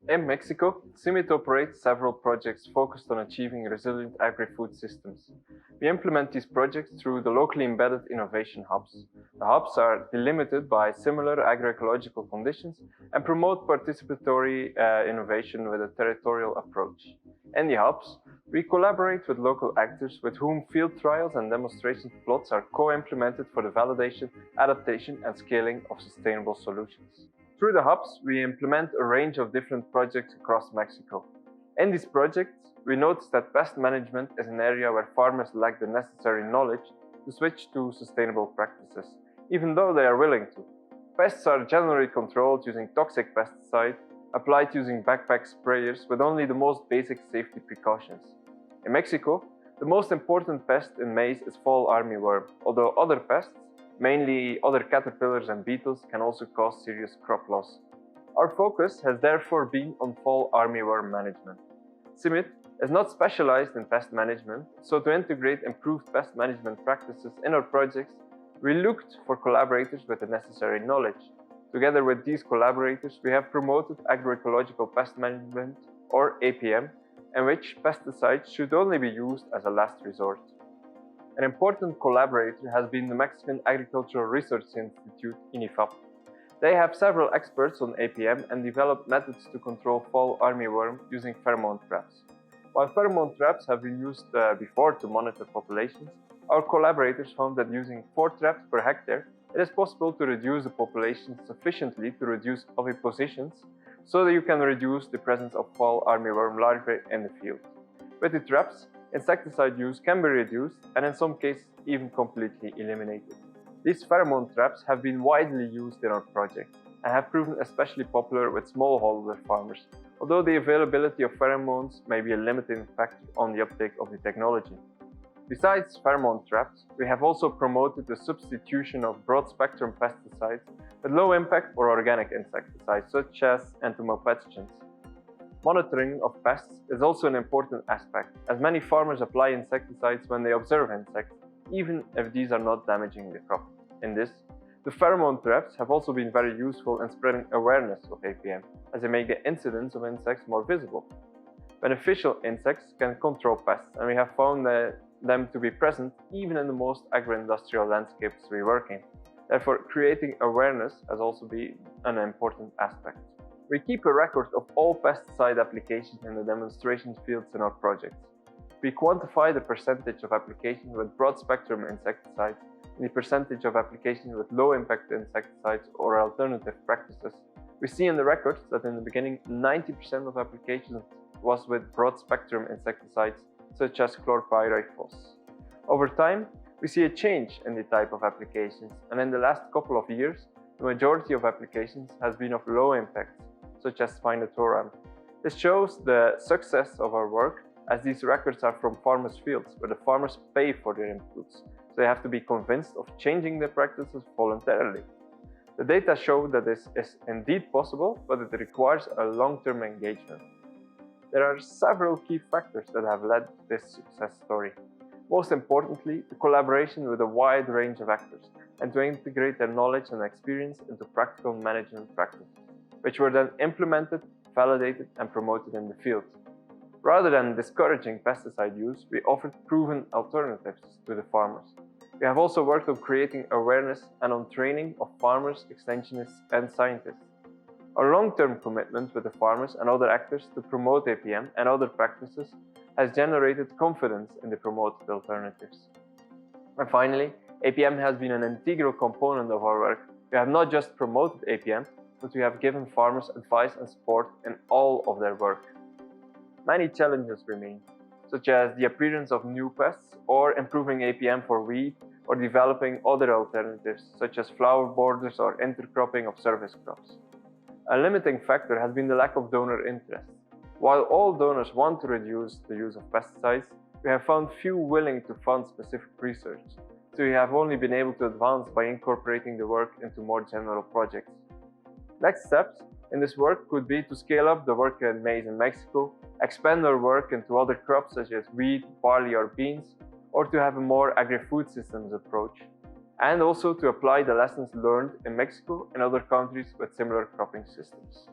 In Mexico, CIMIT operates several projects focused on achieving resilient agri-food systems. We implement these projects through the locally embedded innovation hubs. The hubs are delimited by similar agroecological conditions and promote participatory innovation with a territorial approach. In the hubs, we collaborate with local actors with whom field trials and demonstration plots are co-implemented for the validation, adaptation, and scaling of sustainable solutions. Through the hubs, we implement a range of different projects across Mexico. In these projects, we notice that pest management is an area where farmers lack the necessary knowledge to switch to sustainable practices, even though they are willing to. Pests are generally controlled using toxic pesticides, applied using backpack sprayers with only the most basic safety precautions. In Mexico, the most important pest in maize is fall armyworm, although other pests, mainly other caterpillars and beetles, can also cause serious crop loss. Our focus has therefore been on fall armyworm management. CIMIT is not specialized in pest management, so to integrate improved pest management practices in our projects, we looked for collaborators with the necessary knowledge. Together with these collaborators, we have promoted agroecological pest management, or APM, in which pesticides should only be used as a last resort. An important collaborator has been the Mexican Agricultural Research Institute, INIFAP. They have several experts on APM and developed methods to control fall armyworm using pheromone traps. While pheromone traps have been used before to monitor populations, our collaborators found that using 4 traps per hectare, it is possible to reduce the population sufficiently to reduce ovipositions so that you can reduce the presence of fall armyworm larvae in the field. With the traps, insecticide use can be reduced and in some cases even completely eliminated. These pheromone traps have been widely used in our project and have proven especially popular with smallholder farmers, although the availability of pheromones may be a limiting factor on the uptake of the technology. Besides pheromone traps, we have also promoted the substitution of broad-spectrum pesticides with low-impact or organic insecticides such as entomopathogens. Monitoring of pests is also an important aspect, as many farmers apply insecticides when they observe insects, even if these are not damaging the crop. In this, the pheromone traps have also been very useful in spreading awareness of APM, as they make the incidence of insects more visible. Beneficial insects can control pests, and we have found them to be present even in the most agro-industrial landscapes we work in. Therefore, creating awareness has also been an important aspect. We keep a record of all pesticide applications in the demonstration fields in our projects. We quantify the percentage of applications with broad-spectrum insecticides and the percentage of applications with low-impact insecticides or alternative practices. We see in the records that in the beginning 90% of applications was with broad-spectrum insecticides such as chlorpyrifos. Over time, we see a change in the type of applications, and in the last couple of years, the majority of applications has been of low impact, such as spinotoram. This shows the success of our work, as these records are from farmers' fields, where the farmers pay for their inputs, so they have to be convinced of changing their practices voluntarily. The data show that this is indeed possible, but it requires a long-term engagement. There are several key factors that have led to this success story. Most importantly, the collaboration with a wide range of actors and to integrate their knowledge and experience into practical management practices, which were then implemented, validated, and promoted in the field. Rather than discouraging pesticide use, we offered proven alternatives to the farmers. We have also worked on creating awareness and on training of farmers, extensionists, and scientists. Our long-term commitment with the farmers and other actors to promote APM and other practices has generated confidence in the promoted alternatives. And finally, APM has been an integral component of our work. We have not just promoted APM, but we have given farmers advice and support in all of their work. Many challenges remain, such as the appearance of new pests, or improving APM for wheat, or developing other alternatives, such as flower borders or intercropping of service crops. A limiting factor has been the lack of donor interest. While all donors want to reduce the use of pesticides, we have found few willing to fund specific research, so we have only been able to advance by incorporating the work into more general projects. Next steps in this work could be to scale up the work in maize in Mexico, expand our work into other crops such as wheat, barley, or beans, or to have a more agri-food systems approach, and also to apply the lessons learned in Mexico and other countries with similar cropping systems.